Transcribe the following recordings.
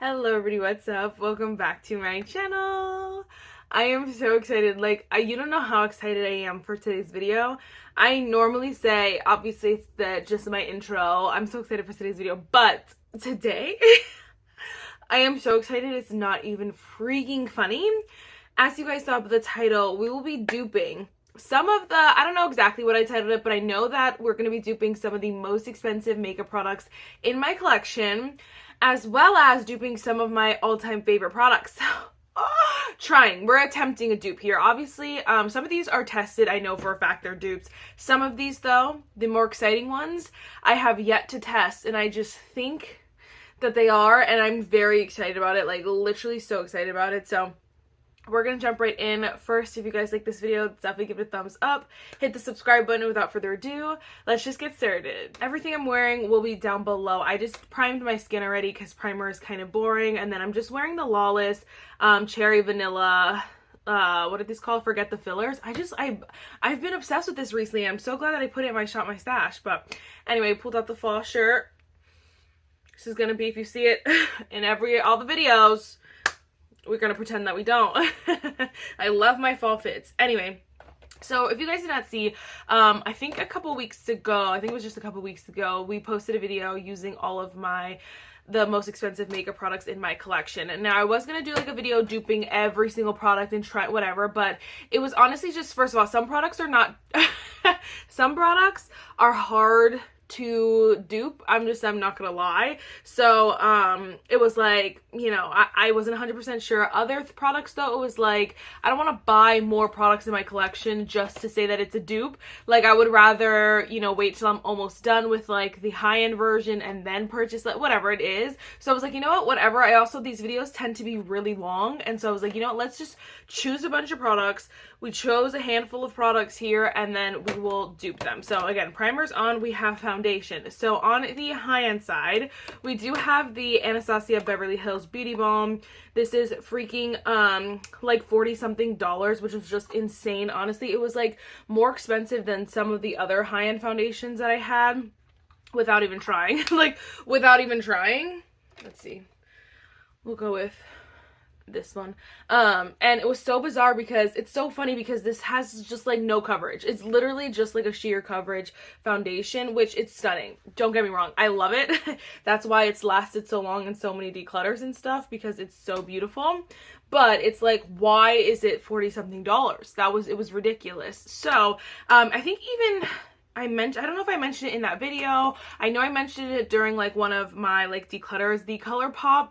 Hello everybody, what's up? Welcome back to my channel. I am so excited. You don't know how excited I am for today's video. I normally say, obviously it's just my intro. I'm so excited for today's video, but today I am so excited it's not even freaking funny. As you guys saw by the title, we will be duping some of the, I don't know exactly what I titled it, but I know that we're going to be duping some of the most expensive makeup products in my collection, as well as duping some of my all-time favorite products. We're attempting a dupe here. Obviously, some of these are tested. I know for a fact they're dupes. Some of these, though, the more exciting ones, I have yet to test, and I just think that they are, and I'm very excited about it, like literally so excited about it. So we're gonna jump right in. First, if you guys like this video, definitely give it a thumbs up. Hit the subscribe button. Without further ado, let's just get started. Everything I'm wearing will be down below. I just primed my skin already because primer is kind of boring. And then I'm just wearing the Lawless Cherry Vanilla, what are these called? Forget the fillers. I've been obsessed with this recently. I'm so glad that I put it in my Shop My Stash. But anyway, pulled out the fall shirt. This is gonna be, if you see it in all the videos, we're gonna pretend that we don't. I love my fall fits. Anyway, so if you guys did not see, I think a couple weeks ago, I think it was just a couple weeks ago, we posted a video using all of the most expensive makeup products in my collection. And now I was gonna do like a video duping every single product and try whatever, but it was honestly just, first of all, some products are not some products are hard to dupe. I'm not gonna lie. So it was like, you know, I wasn't 100% sure. Other products though, it was like, I don't want to buy more products in my collection just to say that it's a dupe. Like, I would rather, you know, wait till I'm almost done with like the high-end version and then purchase like whatever it is. So I was like, you know what, whatever. These videos tend to be really long, and so I was like, you know what, let's just choose a bunch of products. We chose a handful of products here, and then we will dupe them. So again, primers on, we have foundation. So on the high-end side, we do have the Anastasia Beverly Hills Beauty Balm. This is freaking like $40-something, which was just insane. Honestly, it was like more expensive than some of the other high-end foundations that I had without even trying. Let's see. We'll go with this one. And it was so bizarre because it's so funny because this has just like no coverage. It's literally just like a sheer coverage foundation, which it's stunning. Don't get me wrong, I love it. That's why it's lasted so long and so many declutters and stuff, because it's so beautiful. But it's like, why is it $40-something? It was ridiculous. So I think even I don't know if I mentioned it in that video. I know I mentioned it during like one of my like declutters, the ColourPop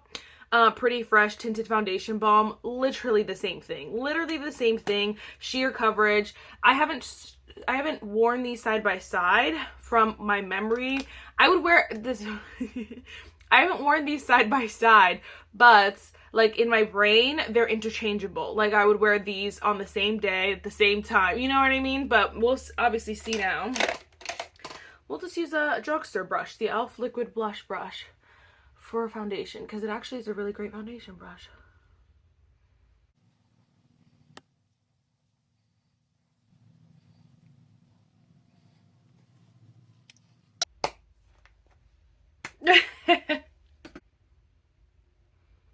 Pretty Fresh Tinted Foundation Balm. Literally the same thing. Sheer coverage. I haven't worn these side by side from my memory. I would wear this I haven't worn these side by side, but like in my brain they're interchangeable. Like I would wear these on the same day at the same time, you know what I mean? But we'll obviously see now. We'll just use a drugstore brush, the e.l.f. liquid blush brush, for foundation, because it actually is a really great foundation brush.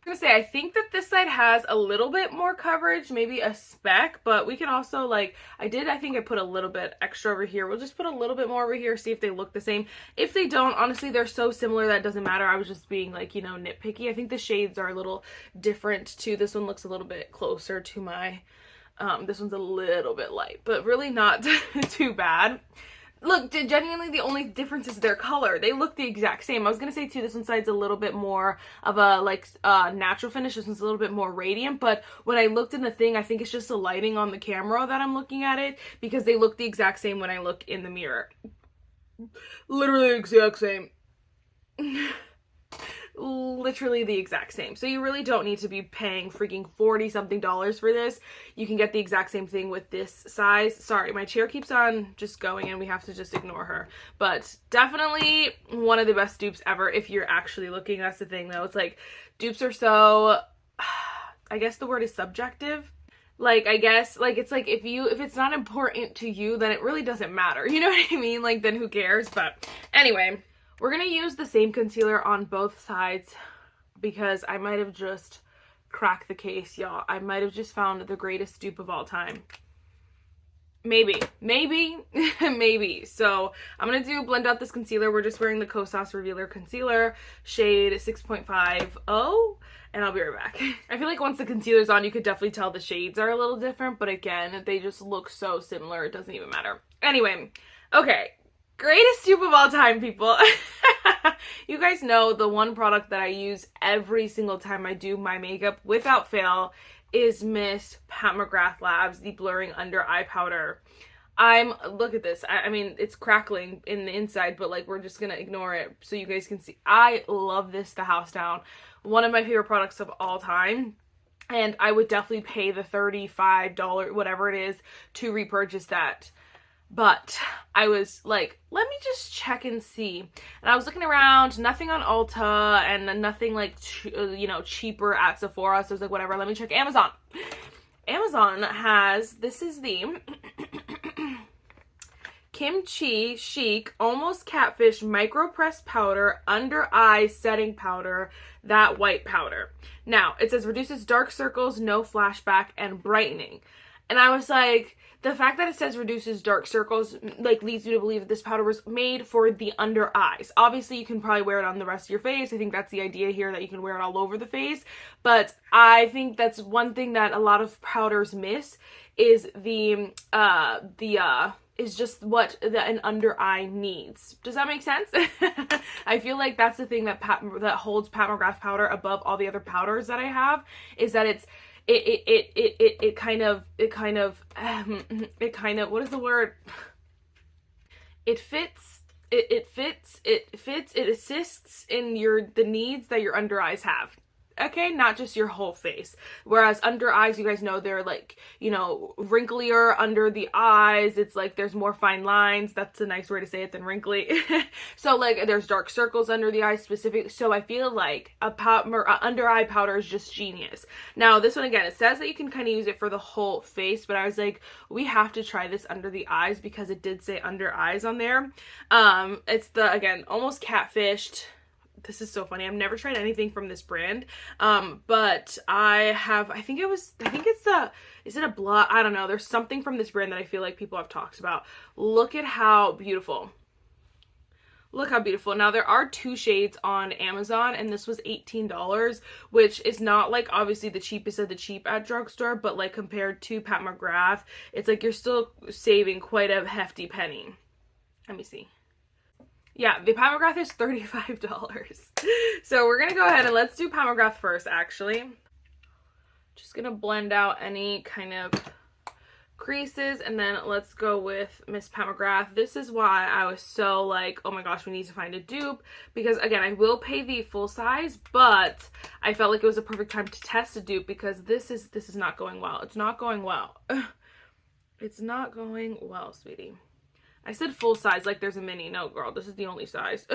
I'm gonna say, I think that this side has a little bit more coverage, maybe a speck, but we can also like, I think I put a little bit extra over here. We'll just put a little bit more over here, see if they look the same. If they don't, honestly, they're so similar that it doesn't matter. I was just being like, you know, nitpicky. I think the shades are a little different too. This one looks a little bit closer to my, this one's a little bit light, but really not too bad. Look, genuinely the only difference is their color. They look the exact same. I was gonna say too, this one side's a little bit more of a like natural finish. This one's a little bit more radiant, but when I looked in the thing, I think it's just the lighting on the camera that I'm looking at it, because they look the exact same when I look in the mirror. Literally the exact same. Literally the exact same. So you really don't need to be paying freaking $40-something for this. You can get the exact same thing with this size. Sorry, my chair keeps on just going and we have to just ignore her. But definitely one of the best dupes ever if you're actually looking. That's the thing though. It's like dupes are so, I guess the word is subjective. Like, I guess, like, it's like if it's not important to you, then it really doesn't matter. You know what I mean? Like, then who cares? But anyway, we're going to use the same concealer on both sides because I might have just cracked the case, y'all. I might have just found the greatest dupe of all time. Maybe. Maybe. So I'm gonna blend out this concealer. We're just wearing the Kosas Revealer Concealer, shade 6.50, and I'll be right back. I feel like once the concealer's on, you could definitely tell the shades are a little different, but again, they just look so similar, it doesn't even matter. Anyway, okay. Greatest dupe of all time, people. You guys know the one product that I use every single time I do my makeup without fail is Miss Pat McGrath Labs, the Blurring Under Eye Powder. Look at this. I mean, it's crackling in the inside, but like, we're just gonna ignore it so you guys can see. I love this the house down. One of my favorite products of all time. And I would definitely pay the $35, whatever it is, to repurchase that. But I was like, let me just check and see. And I was looking around, nothing on Ulta and nothing like, you know, cheaper at Sephora. So I was like, whatever, let me check Amazon. Amazon has, this is the Kimchi Chic Almost Catfish Micro Press Powder Under Eye Setting Powder, that white powder. Now, it says reduces dark circles, no flashback, and brightening. And I was like, the fact that it says reduces dark circles, like, leads me to believe that this powder was made for the under eyes. Obviously, you can probably wear it on the rest of your face. I think that's the idea here, that you can wear it all over the face. But I think that's one thing that a lot of powders miss is is just what an under eye needs. Does that make sense? I feel like that's the thing that holds Pat McGrath powder above all the other powders that I have, is that it kind of, what is the word? It assists in the needs that your under eyes have. Okay, not just your whole face. Whereas under eyes, you guys know, they're like, you know, wrinklier under the eyes. It's like there's more fine lines. That's a nice way to say it than wrinkly. So like there's dark circles under the eyes specific. So I feel like a under eye powder is just genius. Now this one, again, it says that you can kind of use it for the whole face, but I was like, we have to try this under the eyes because it did say under eyes on there. It's the, again, Almost Catfished. This is so funny. I've never tried anything from this brand. But I think is it a blot? I don't know. There's something from this brand that I feel like people have talked about. Look at how beautiful. Look how beautiful. Now there are 2 shades on Amazon, and this was $18, which is not like obviously the cheapest of the cheap at drugstore, but like compared to Pat McGrath, it's like you're still saving quite a hefty penny. Let me see. Yeah, the Pat McGrath is $35. So we're going to go ahead and let's do Pat McGrath first, actually. Just going to blend out any kind of creases, and then let's go with Miss Pat McGrath. This is why I was so like, oh my gosh, we need to find a dupe, because again, I will pay the full size, but I felt like it was a perfect time to test a dupe because this is not going well. It's not going well. It's not going well, sweetie. I said full size like there's a mini. No, girl, this is the only size.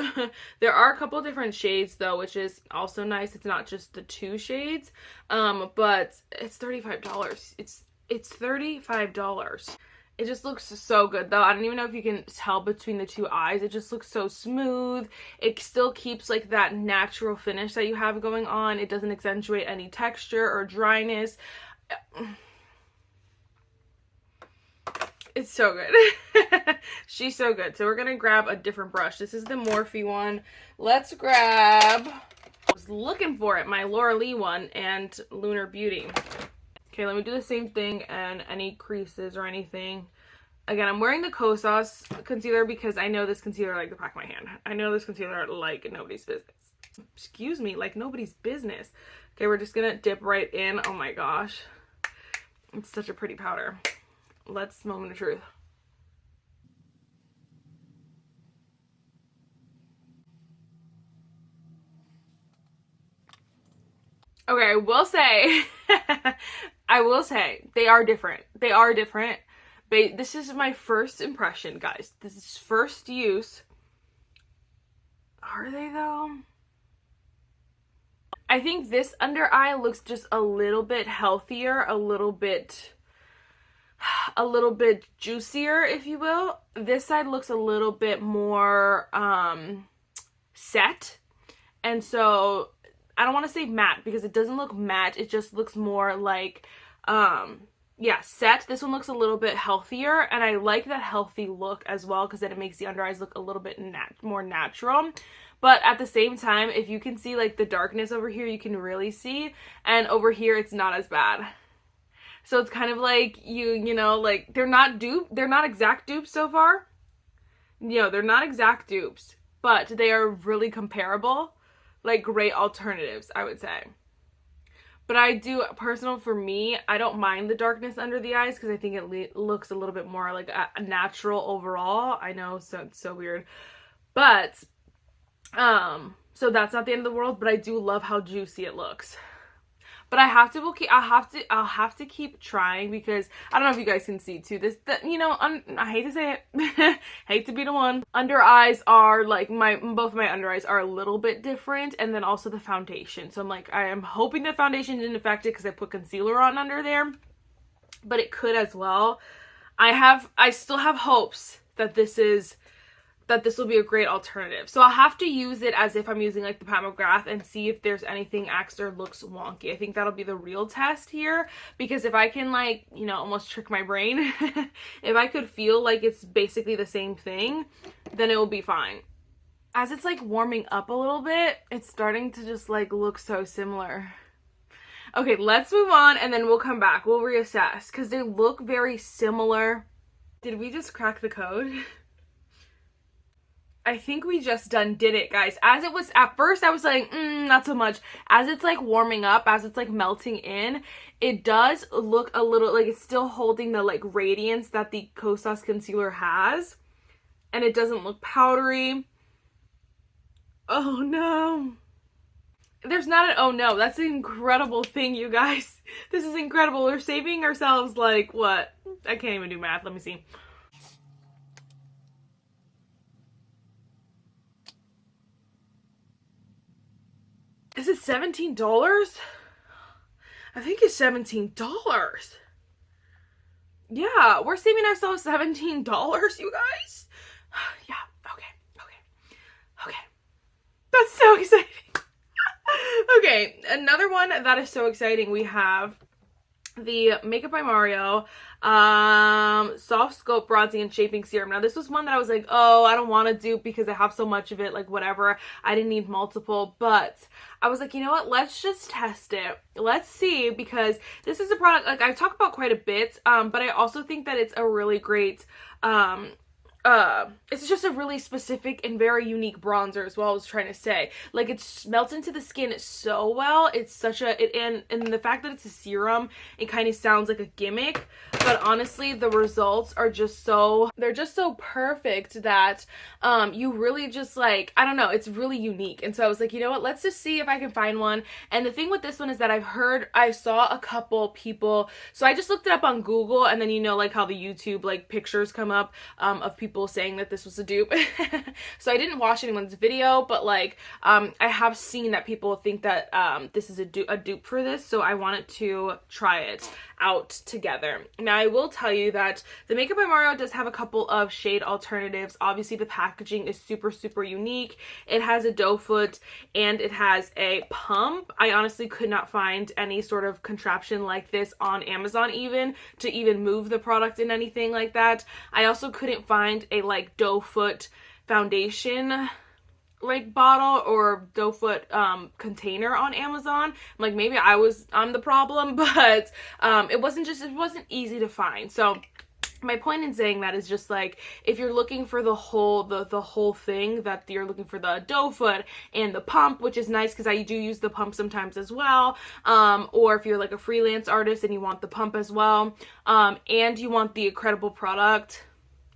There are a couple different shades though, which is also nice. It's not just the 2 shades, but it's $35. It's $35. It just looks so good though. I don't even know if you can tell between the 2 eyes. It just looks so smooth. It still keeps like that natural finish that you have going on. It doesn't accentuate any texture or dryness. It's so good. She's so good. So we're going to grab a different brush. This is the Morphe one. Let's grab, I was looking for it, my Laura Lee one and Lunar Beauty. Okay, let me do the same thing and any creases or anything. Again, I'm wearing the Kosas concealer because I know this concealer like the back of my hand. I know this concealer like nobody's business. Excuse me, like nobody's business. Okay, we're just going to dip right in. Oh my gosh. It's such a pretty powder. Let's moment of truth. Okay, I will say, they are different. They are different. But this is my first impression, guys. This is first use. Are they though? I think this under eye looks just a little bit healthier, a little bit juicier, if you will. This side looks a little bit more set, and so I don't want to say matte because it doesn't look matte. It just looks more like, yeah, set. This one looks a little bit healthier, and I like that healthy look as well because then it makes the under eyes look a little bit more natural. But at the same time, if you can see like the darkness over here, you can really see, and over here it's not as bad. So it's kind of like you know, like they're not exact dupes so far. You know, they're not exact dupes, but they are really comparable, like great alternatives, I would say. But I do, personal for me, I don't mind the darkness under the eyes because I think it looks a little bit more like a natural overall. I know, so it's so weird. But, so that's not the end of the world, but I do love how juicy it looks. But I'll have to keep trying because I don't know if you guys can see too. You know, I hate to say it, hate to be the one. Under eyes are like both my under eyes are a little bit different, and then also the foundation. So I'm like, I am hoping the foundation didn't affect it because I put concealer on under there, but it could as well. I still have hopes that this will be a great alternative. So I'll have to use it as if I'm using like the Pat McGrath and see if there's anything extra looks wonky. I think that'll be the real test here, because if I can like, you know, almost trick my brain, if I could feel like it's basically the same thing, then it will be fine. As it's like warming up a little bit, it's starting to just like look so similar. Okay, let's move on and then we'll come back. We'll reassess because they look very similar. Did we just crack the code? I think we just did it, guys. As it was, at first I was like, not so much. As it's like warming up, as it's like melting in, it does look a little, like it's still holding the like radiance that the Kosas concealer has. And it doesn't look powdery. Oh no. There's not an oh no. That's an incredible thing, you guys. This is incredible. We're saving ourselves like, what? I can't even do math. Let me see. Is it $17? I think it's $17. Yeah, we're saving ourselves $17, you guys. Yeah, okay. That's so exciting. Okay, another one that is so exciting. We have the Makeup by Mario SoftSculpt Bronzing and Shaping Serum. Now this was one that I was like, oh, I don't want to dupe because I have so much of it, like whatever. I didn't need multiple, but I was like, you know what, let's just test it. Let's see, because this is a product like I talk about quite a bit, but I also think that it's a really great it's just a really specific and very unique bronzer is what I was trying to say. Like it melts into the skin so well. It's such a, and the fact that it's a serum, it kind of sounds like a gimmick, but honestly the results are just so, they're just so perfect that you really just like, I don't know, it's really unique. And so I was like, you know what, let's just see if I can find one. And the thing with this one is that I saw a couple people, so I just looked it up on Google, and then you know like how the YouTube like pictures come up of people saying that this was a dupe. So I didn't watch anyone's video, but like I have seen that people think that this is a dupe for this, so I wanted to try it out together. Now I will tell you that the Makeup by Mario does have a couple of shade alternatives. Obviously the packaging is super unique. It has a doe foot and it has a pump. I honestly could not find any sort of contraption like this on Amazon even to even move the product in anything like that. I also couldn't find a like doe foot foundation like bottle or doe foot container on Amazon. I'm like, maybe I'm the problem, but it wasn't easy to find. So my point in saying that is just like, if you're looking for the whole thing, that you're looking for the doe foot and the pump, which is nice because I do use the pump sometimes as well, or if you're like a freelance artist and you want the pump as well, and you want the incredible product,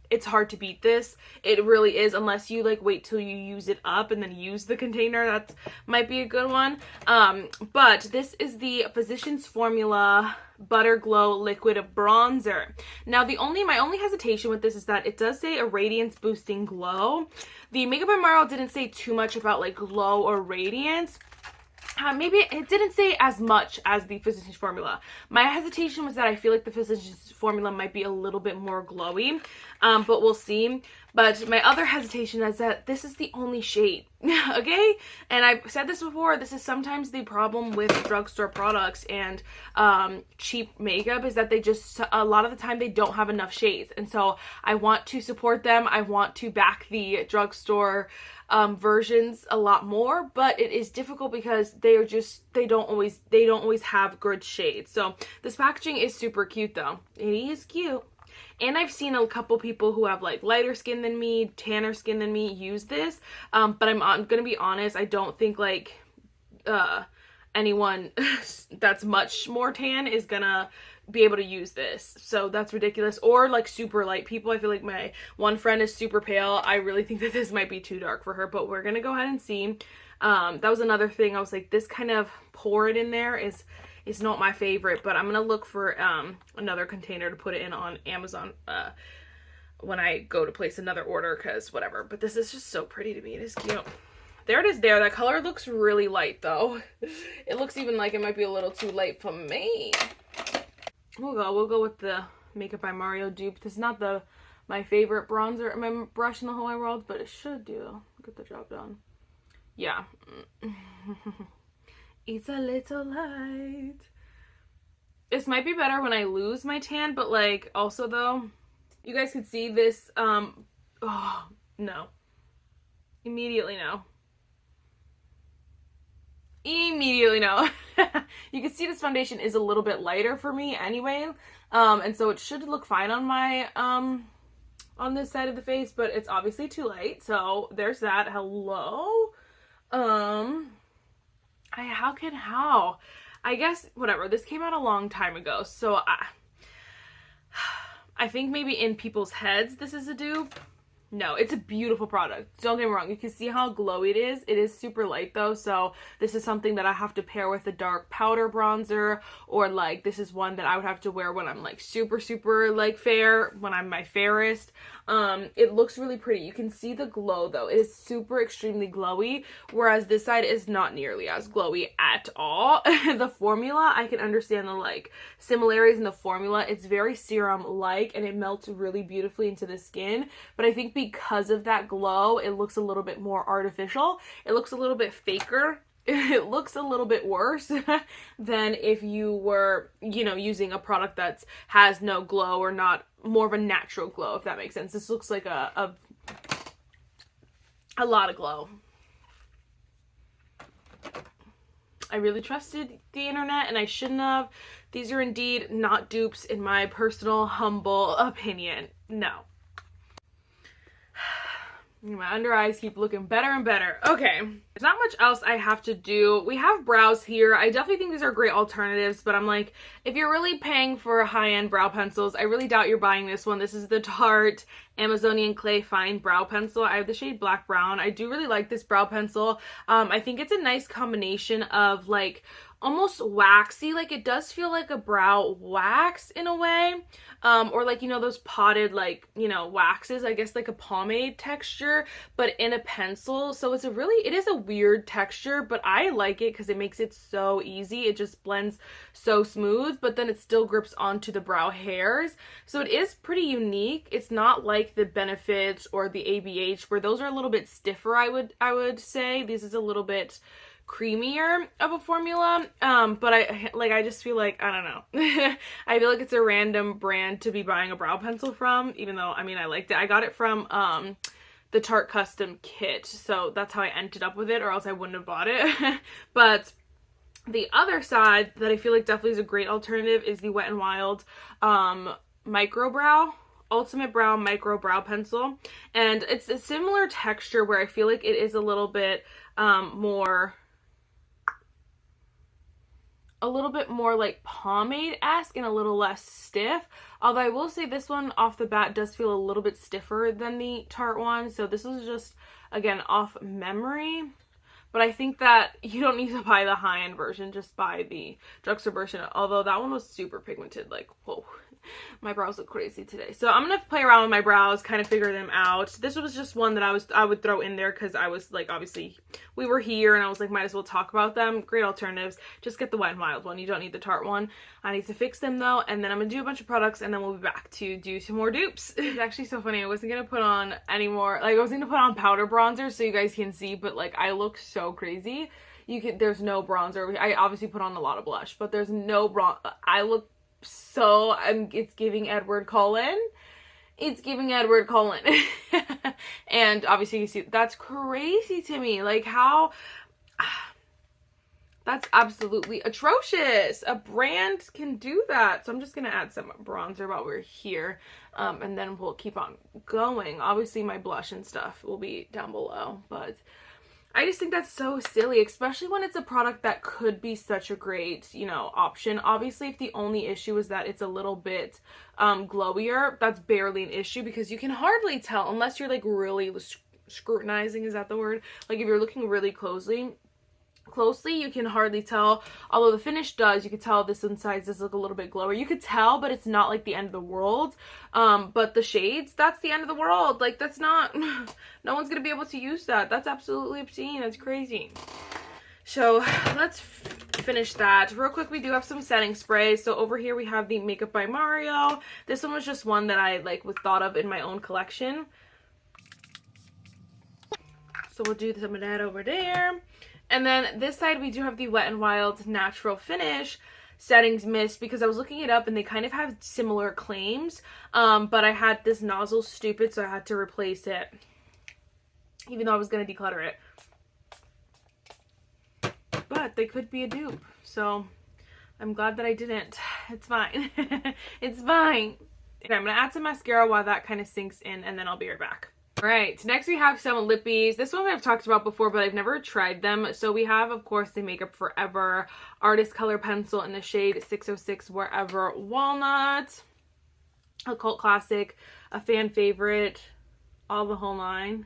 it's hard to beat this. It really is, unless you like wait till you use it up and then use the container. That might be a good one. But this is the Physicians Formula Butter Glow Liquid Bronzer. Now my only hesitation with this is that it does say a radiance boosting glow. The Makeup by Mario didn't say too much about like glow or radiance. maybe it didn't say as much as the Physicians Formula. My hesitation was that I feel like the Physicians Formula might be a little bit more glowy, but we'll see. But my other hesitation is that this is the only shade, okay? And I've said this before, this is sometimes the problem with drugstore products and cheap makeup, is that they just, a lot of the time, they don't have enough shades. And so I want to support them. I want to back the drugstore versions a lot more, but it is difficult because they are just, they don't always have good shades. So this packaging is super cute though. It is cute. And I've seen a couple people who have like lighter skin than me, tanner skin than me use this, but I'm gonna be honest, I don't think like anyone that's much more tan is gonna be able to use this, so that's ridiculous. Or like super light people. I feel like my one friend is super pale. I really think that this might be too dark for her, but we're gonna go ahead and see. That was another thing. I was like, this kind of pour it in there is not my favorite, but I'm gonna look for another container to put it in on Amazon when I go to place another order, because whatever. But this is just so pretty to me. It is cute. There it is there. That color looks really light though. It looks even like it might be a little too light for me. We'll go with the Makeup by Mario dupe. This is not my favorite bronzer, my brush in the whole wide world, but it should do. Get the job done. Yeah. It's a little light. This might be better when I lose my tan, but like also though, you guys could see this, oh, no. Immediately no. Immediately no. You can see this foundation is a little bit lighter for me anyway, and so it should look fine on my, on this side of the face, but it's obviously too light, so there's that. Hello? How? I guess, whatever, this came out a long time ago, so I think maybe in people's heads this is a dupe. No, it's a beautiful product. Don't get me wrong. You can see how glowy it is. It is super light though, so this is something that I have to pair with a dark powder bronzer, or like this is one that I would have to wear when I'm like super like fair, when I'm my fairest. It looks really pretty. You can see the glow though. It is super extremely glowy, whereas this side is not nearly as glowy at all. The formula, I can understand the like similarities in the formula. It's very serum-like and it melts really beautifully into the skin, but I think because of that glow, it looks a little bit more artificial. It looks a little bit faker. It looks a little bit worse than if you were, you know, using a product that has no glow, or not more of a natural glow, if that makes sense. This looks like a lot of glow. I really trusted the internet and I shouldn't have. These are indeed not dupes in my personal humble opinion. No. My under eyes keep looking better and better. Okay, there's not much else I have to do. We have brows here. I definitely think these are great alternatives, but I'm like, if you're really paying for high-end brow pencils, I really doubt you're buying this one. This is the Tarte Amazonian Clay Fine Brow Pencil. I have the shade Black Brown. I do really like this brow pencil. I think it's a nice combination of like almost waxy, like it does feel like a brow wax in a way, or like, you know, those potted like, you know, waxes, I guess like a pomade texture, but in a pencil. So it's it is a weird texture, but I like it because it makes it so easy. It just blends so smooth, but then it still grips onto the brow hairs. So it is pretty unique. It's not like the Benefits or the ABH, where those are a little bit stiffer, I would say. This is a little bit creamier of a formula, but I just feel like, I don't know. I feel like it's a random brand to be buying a brow pencil from, even though, I mean, I liked it. I got it from the Tarte custom kit, so that's how I ended up with it, or else I wouldn't have bought it. But the other side that I feel like definitely is a great alternative is the Wet n Wild Micro Brow Ultimate Brow Micro Brow Pencil, and it's a similar texture where I feel like it is a little bit more like pomade-esque and a little less stiff. Although I will say this one off the bat does feel a little bit stiffer than the Tarte one. So this is just, again, off memory. But I think that you don't need to buy the high-end version, just buy the drugstore version. Although that one was super pigmented, like, whoa. My brows look crazy today. So I'm gonna play around with my brows, kind of figure them out. This was just one that I would throw in there because I was like, obviously we were here and I was like, might as well talk about them. Great alternatives. Just get the Wet n Wild one. You don't need the Tarte one. I need to fix them though, and then I'm gonna do a bunch of products and then we'll be back to do some more dupes. It's actually so funny. I wasn't gonna put on any more, like I was gonna put on powder bronzer so you guys can see, but like I look so crazy. There's no bronzer. I obviously put on a lot of blush, but there's no I look so, it's giving Edward Cullen. It's giving Edward Cullen. And obviously you see, that's crazy to me. Like how, that's absolutely atrocious. A brand can do that. So I'm just going to add some bronzer while we're here. And then we'll keep on going. Obviously my blush and stuff will be down below, but I just think that's so silly, especially when it's a product that could be such a great, you know, option. Obviously, if the only issue is that it's a little bit glowier, that's barely an issue because you can hardly tell unless you're like really scrutinizing, is that the word? Like if you're looking really closely, you can hardly tell. Although the finish does, you could tell this inside does look a little bit glower. You could tell, but it's not like the end of the world. But the shades, that's the end of the world. Like that's not, no one's gonna be able to use that. That's absolutely obscene. That's crazy. So let's finish that real quick. We do have some setting sprays. So over here we have the Makeup by Mario. This one was just one that I like thought of in my own collection. So we'll do some of that over there. And then this side we do have the Wet n Wild Natural Finish Settings Mist because I was looking it up and they kind of have similar claims. But I had this nozzle stupid, so I had to replace it. Even though I was going to declutter it. But they could be a dupe. So I'm glad that I didn't. It's fine. It's fine. Okay, I'm going to add some mascara while that kind of sinks in and then I'll be right back. Alright, next we have some lippies. This one I've talked about before, but I've never tried them. So we have, of course, the Makeup Forever Artist Color Pencil in the shade 606 Wherever Walnut. A cult classic, a fan favorite, all the whole nine.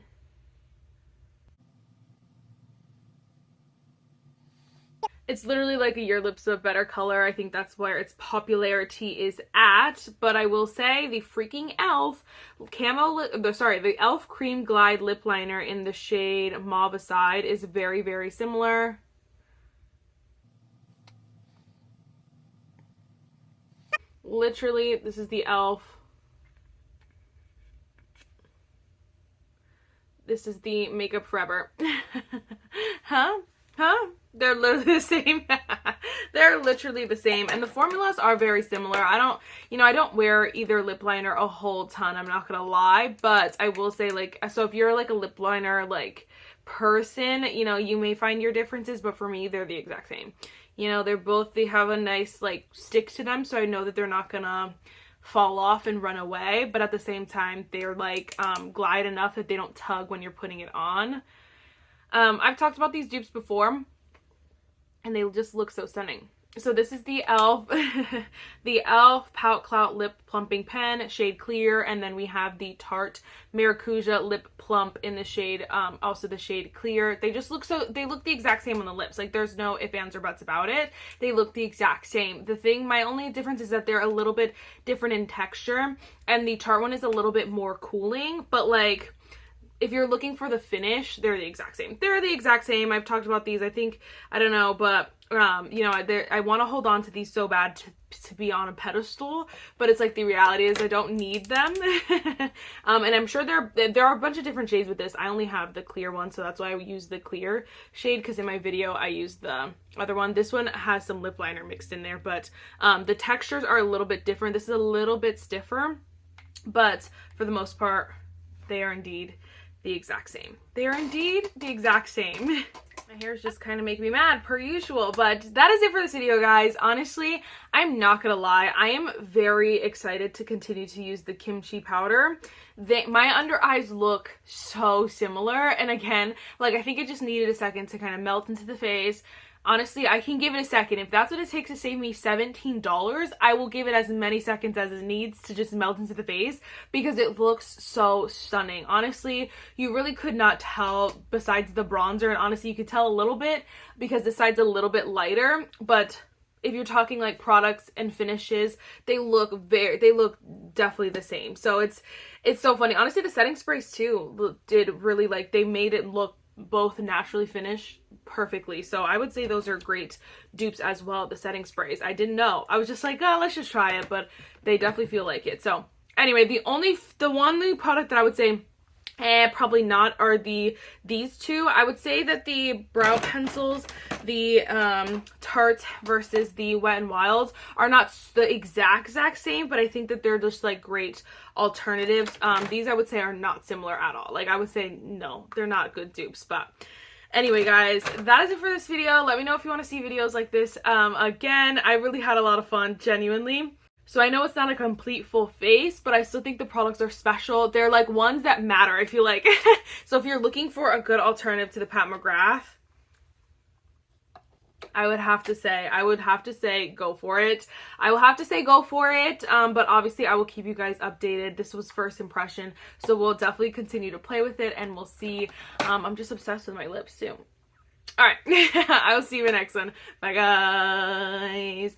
It's literally like a Your Lips a Better color. I think that's where its popularity is at. But I will say the freaking e.l.f. the e.l.f. Cream Glide Lip Liner in the shade Mauve Aside is very, very similar. Literally, this is the e.l.f. This is the Makeup Forever. Huh? They're literally the same. They're literally the same. And the formulas are very similar. I don't wear either lip liner a whole ton, I'm not gonna lie. But I will say, like, so if you're like a lip liner, like, person, you know, you may find your differences, but for me, they're the exact same. You know, they have a nice, like, stick to them, so I know that they're not gonna fall off and run away. But at the same time, they're, like, glide enough that they don't tug when you're putting it on. I've talked about these dupes before, and they just look so stunning. So this is the e.l.f. the e.l.f. Pout Clout Lip Plumping Pen, shade Clear, and then we have the Tarte Maracuja Lip Plump in the shade, also the shade Clear. They look the exact same on the lips. Like, there's no ifs, ands, or buts about it. They look the exact same. My only difference is that they're a little bit different in texture, and the Tarte one is a little bit more cooling, but, like, if you're looking for the finish, they're the exact same. They're the exact same. I've talked about these, I think, I don't know, but, you know, I want to hold on to these so bad to be on a pedestal, but it's like the reality is I don't need them. And I'm sure there are a bunch of different shades with this. I only have the clear one, so that's why I use the clear shade, because in my video I used the other one. This one has some lip liner mixed in there, but the textures are a little bit different. This is a little bit stiffer, but for the most part, they are indeed the exact same. They are indeed the exact same. My hair is just kind of making me mad per usual, but that is it for this video, guys. Honestly, I'm not gonna lie, I am very excited to continue to use the kimchi powder. My under eyes look so similar, and again, like, I think it just needed a second to kind of melt into the face. Honestly, I can give it a second. If that's what it takes to save me $17, I will give it as many seconds as it needs to just melt into the face, because it looks so stunning. Honestly, you really could not tell besides the bronzer, and honestly, you could tell a little bit because the side's a little bit lighter, but if you're talking like products and finishes, they look definitely the same. So it's so funny. Honestly, the setting sprays too did really, like, they made it look both naturally finished perfectly. So I would say those are great dupes as well, the setting sprays. I didn't know. I was just like, oh, let's just try it, but they definitely feel like it. So anyway, the only product that I would say probably not are these two. I would say that the brow pencils, the Tarte versus the Wet n Wild, are not the exact same, but I think that they're just like great alternatives. These I would say are not similar at all. Like, I would say no, they're not good dupes. But anyway, guys, that is it for this video. Let me know if you want to see videos like this again. I really had a lot of fun, genuinely. So I know it's not a complete full face, but I still think the products are special. They're like ones that matter, I feel like. So if you're looking for a good alternative to the Pat McGrath, I would have to say go for it. I will have to say go for it, but obviously I will keep you guys updated. This was first impression, so we'll definitely continue to play with it, and we'll see. I'm just obsessed with my lips too. All right, I will see you in the next one. Bye, guys.